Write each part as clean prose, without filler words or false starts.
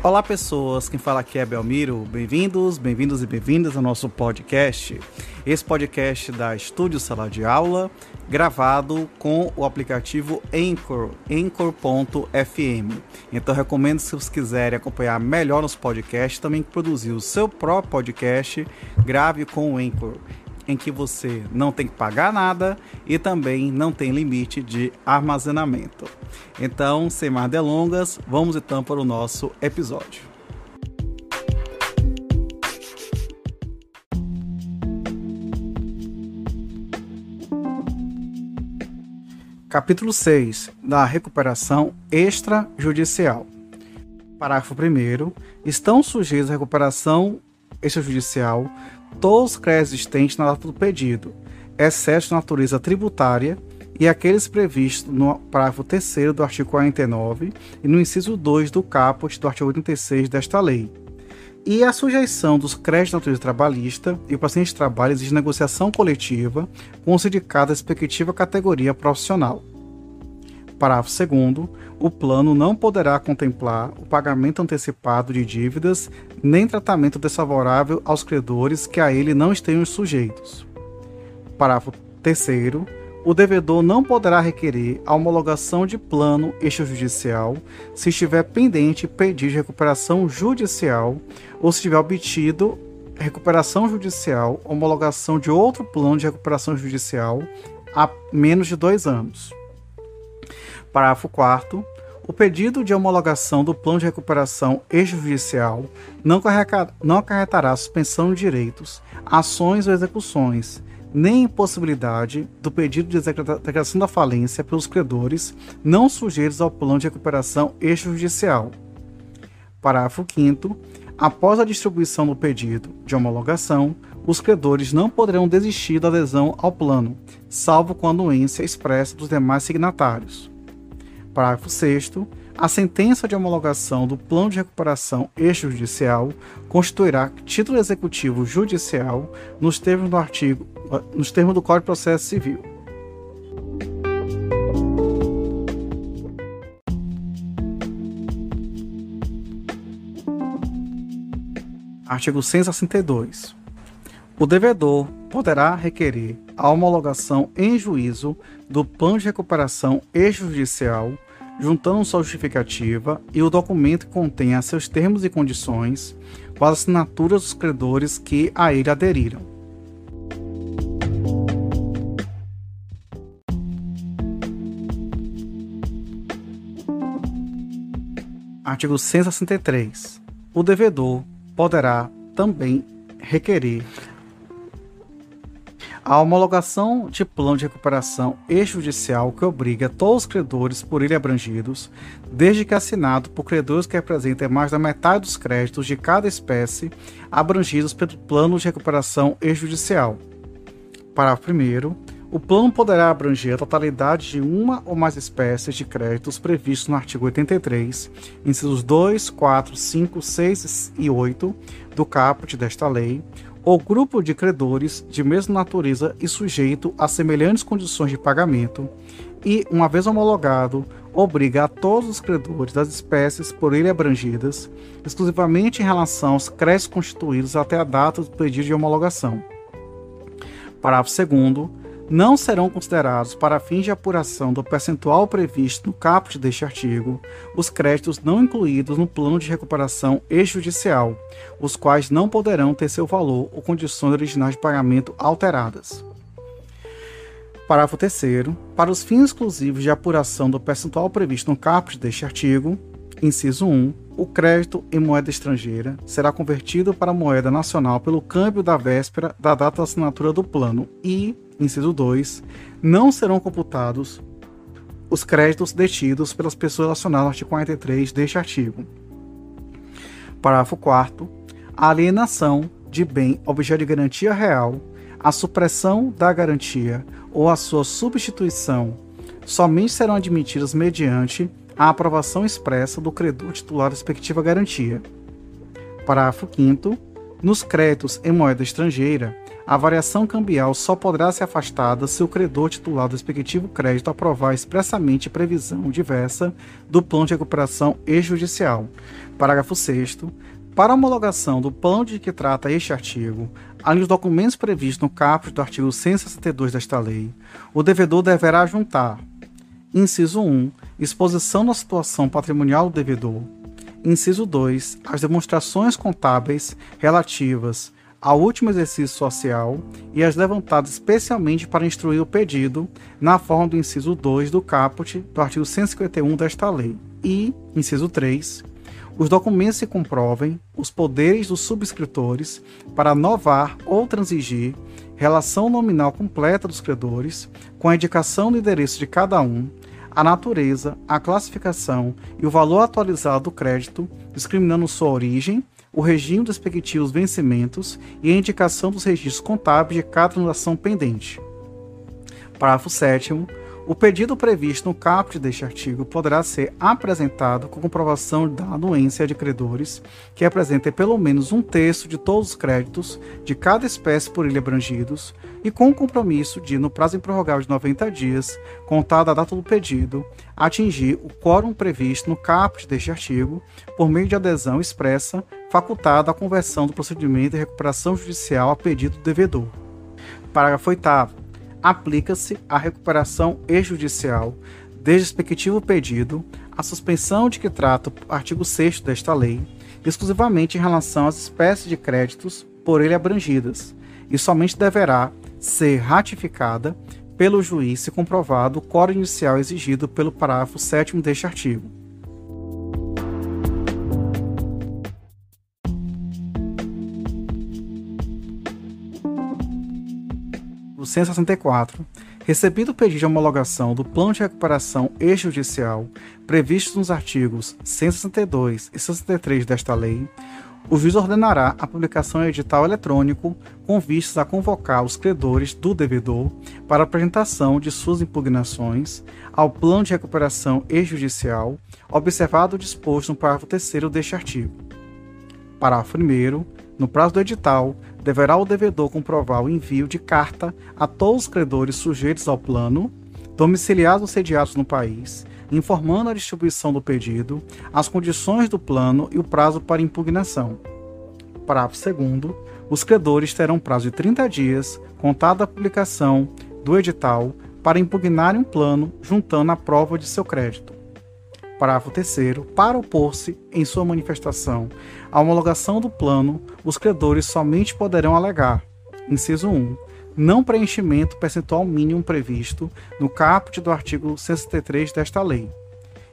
Olá pessoas, quem fala aqui é Belmiro, bem-vindos e bem-vindas ao nosso podcast. Esse podcast da Estúdio Sala de Aula, gravado com o aplicativo Anchor, Anchor.fm. Então recomendo, se vocês quiserem acompanhar melhor nos podcasts, também produzir o seu próprio podcast, grave com o Anchor, em que você não tem que pagar nada e também não tem limite de armazenamento. Então, sem mais delongas, vamos então para o nosso episódio. Capítulo 6 da recuperação extrajudicial. Parágrafo 1º. Estão sujeitos à recuperação extrajudicial todos os créditos existentes na data do pedido, exceto de natureza tributária, e aqueles previstos no parágrafo 3º do artigo 49 e no inciso 2 do caput do artigo 86 desta lei. E a sujeição dos créditos de natureza trabalhista e o paciente de trabalho exige negociação coletiva com o sindicato da respectiva categoria profissional. Parágrafo 2º. O plano não poderá contemplar o pagamento antecipado de dívidas nem tratamento desfavorável aos credores que a ele não estejam sujeitos. Parágrafo 3º. O devedor não poderá requerer a homologação de plano extrajudicial se estiver pendente pedido de recuperação judicial ou se tiver obtido recuperação judicial, homologação de outro plano de recuperação judicial há menos de 2 anos. Parágrafo 4º. O pedido de homologação do plano de recuperação extrajudicial não acarretará suspensão de direitos, ações ou execuções, nem impossibilidade do pedido de declaração da falência pelos credores não sujeitos ao plano de recuperação extrajudicial. Parágrafo 5º. Após a distribuição do pedido de homologação, os credores não poderão desistir da adesão ao plano, salvo com a anuência expressa dos demais signatários. Parágrafo 6º. A sentença de homologação do plano de recuperação extrajudicial constituirá título executivo judicial nos termos do Código de Processo Civil. Artigo 162. O devedor poderá requerer a homologação em juízo do plano de recuperação extrajudicial, juntando sua justificativa e o documento que contenha seus termos e condições, com as assinaturas dos credores que a ele aderiram. Artigo 163. O devedor poderá também requerer a homologação de plano de recuperação extrajudicial que obriga todos os credores por ele abrangidos, desde que assinado por credores que representem mais da metade dos créditos de cada espécie abrangidos pelo plano de recuperação extrajudicial. Parágrafo 1º. O plano poderá abranger a totalidade de uma ou mais espécies de créditos previstos no artigo 83, incisos 2, 4, 5, 6 e 8 do caput desta lei, ou grupo de credores de mesma natureza e sujeito a semelhantes condições de pagamento, e, uma vez homologado, obriga a todos os credores das espécies por ele abrangidas, exclusivamente em relação aos créditos constituídos até a data do pedido de homologação. Parágrafo 2º. Não serão considerados para fins de apuração do percentual previsto no caput deste artigo os créditos não incluídos no plano de recuperação extrajudicial, os quais não poderão ter seu valor ou condições originais de pagamento alteradas. Parágrafo 3º. Para os fins exclusivos de apuração do percentual previsto no caput deste artigo, inciso 1, o crédito em moeda estrangeira será convertido para moeda nacional pelo câmbio da véspera da data da assinatura do plano e, inciso 2, não serão computados os créditos detidos pelas pessoas relacionadas ao artigo 43 deste artigo. Parágrafo 4º. A alienação de bem objeto de garantia real, a supressão da garantia ou a sua substituição somente serão admitidas mediante a aprovação expressa do credor titular da respectiva garantia. Parágrafo 5º. Nos créditos em moeda estrangeira, a variação cambial só poderá ser afastada se o credor titular do respectivo crédito aprovar expressamente previsão diversa do plano de recuperação extrajudicial. Parágrafo 6º. Para a homologação do plano de que trata este artigo, além dos documentos previstos no caput do artigo 162 desta lei, o devedor deverá juntar: inciso 1, exposição da situação patrimonial do devedor; inciso 2, as demonstrações contábeis relativas ao último exercício social e as levantadas especialmente para instruir o pedido, na forma do inciso 2 do caput do artigo 151 desta lei; e, inciso 3, os documentos que comprovem os poderes dos subscritores para novar ou transigir relação nominal completa dos credores, com a indicação do endereço de cada um, a natureza, a classificação e o valor atualizado do crédito, discriminando sua origem, o regime dos respectivos vencimentos e a indicação dos registros contábeis de cada transação pendente. Parágrafo 7º. O pedido previsto no caput deste artigo poderá ser apresentado com comprovação da anuência de credores que apresentem pelo menos um terço de todos os créditos de cada espécie por ele abrangidos e com o compromisso de, no prazo improrrogável de 90 dias, contada a data do pedido, atingir o quórum previsto no caput deste artigo por meio de adesão expressa facultada à conversão do procedimento de recuperação judicial a pedido do devedor. Parágrafo 8º. Aplica-se à recuperação extrajudicial, desde o respectivo pedido, a suspensão de que trata o artigo 6º desta lei, exclusivamente em relação às espécies de créditos por ele abrangidas, e somente deverá ser ratificada pelo juiz se comprovado o quórum inicial exigido pelo parágrafo 7º deste artigo. O 164. Recebido o pedido de homologação do plano de recuperação extrajudicial previsto nos artigos 162 e 163 desta lei, o juiz ordenará a publicação em edital eletrônico com vistas a convocar os credores do devedor para apresentação de suas impugnações ao plano de recuperação extrajudicial, observado o disposto no parágrafo 3º deste artigo. Parágrafo 1º. No prazo do edital, deverá o devedor comprovar o envio de carta a todos os credores sujeitos ao plano, domiciliados ou sediados no país, informando a distribuição do pedido, as condições do plano e o prazo para impugnação. Parágrafo 2º. Os credores terão prazo de 30 dias, contado a publicação do edital, para impugnarem um plano, juntando a prova de seu crédito. Parágrafo 3º. Para opor-se, em sua manifestação, à homologação do plano, os credores somente poderão alegar: inciso 1, não preenchimento percentual mínimo previsto no caput do artigo 163 desta lei;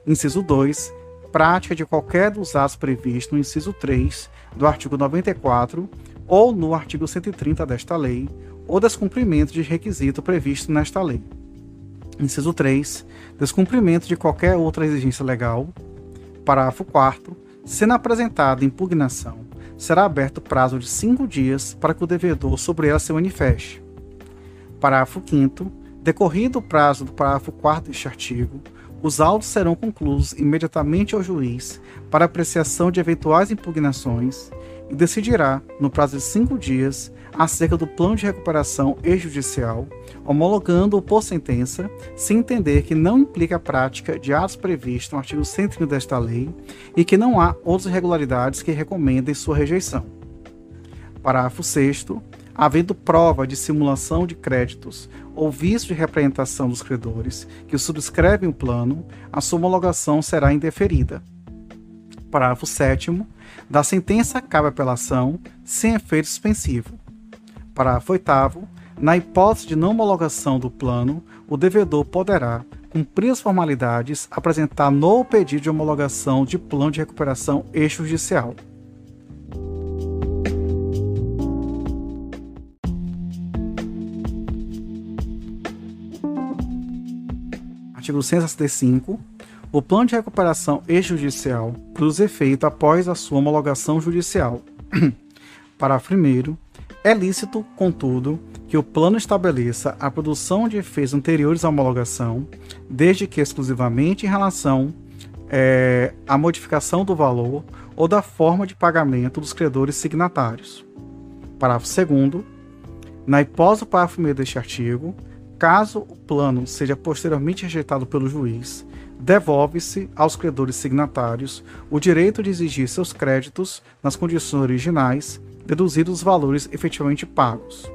inciso 2, prática de qualquer dos atos previstos no inciso 3 do artigo 94 ou no artigo 130 desta lei, ou descumprimento de requisito previsto nesta lei; inciso 3, descumprimento de qualquer outra exigência legal. Parágrafo 4º. Sendo apresentada impugnação, será aberto prazo de 5 dias para que o devedor sobre ela se manifeste. Parágrafo 5º. Decorrido o prazo do parágrafo 4º deste artigo, os autos serão concluídos imediatamente ao juiz para apreciação de eventuais impugnações e decidirá, no prazo de 5 dias, acerca do plano de recuperação extrajudicial, homologando-o por sentença, se entender que não implica a prática de atos previstos no artigo 130 desta lei e que não há outras irregularidades que recomendem sua rejeição. Parágrafo 6º. Havendo prova de simulação de créditos ou vício de representação dos credores que subscrevem o plano, a sua homologação será indeferida. Parágrafo 7º. Da sentença cabe apelação, sem efeito suspensivo. Parágrafo 8º. Na hipótese de não homologação do plano, o devedor poderá, cumprir as formalidades, apresentar novo pedido de homologação de plano de recuperação extrajudicial. Artigo 165. O plano de recuperação extrajudicial produz efeito após a sua homologação judicial. Parágrafo 1º. É lícito, contudo, que o plano estabeleça a produção de efeitos anteriores à homologação, desde que exclusivamente em relação à modificação do valor ou da forma de pagamento dos credores signatários. Parágrafo 2º. Na hipótese do parágrafo 1º deste artigo, caso o plano seja posteriormente rejeitado pelo juiz, devolve-se aos credores signatários o direito de exigir seus créditos nas condições originais, deduzidos os valores efetivamente pagos.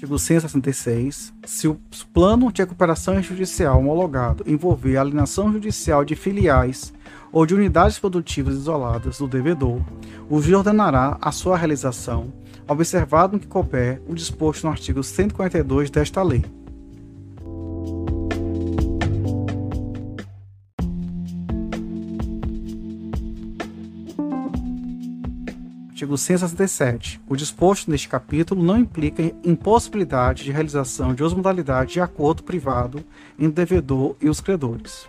Artigo 166. Se o plano de recuperação judicial homologado envolver a alienação judicial de filiais ou de unidades produtivas isoladas do devedor, o juiz ordenará a sua realização, observado no que couber o disposto no artigo 142 desta lei. Artigo 167. O disposto neste capítulo não implica impossibilidade de realização de outra modalidade de acordo privado entre o devedor e os credores.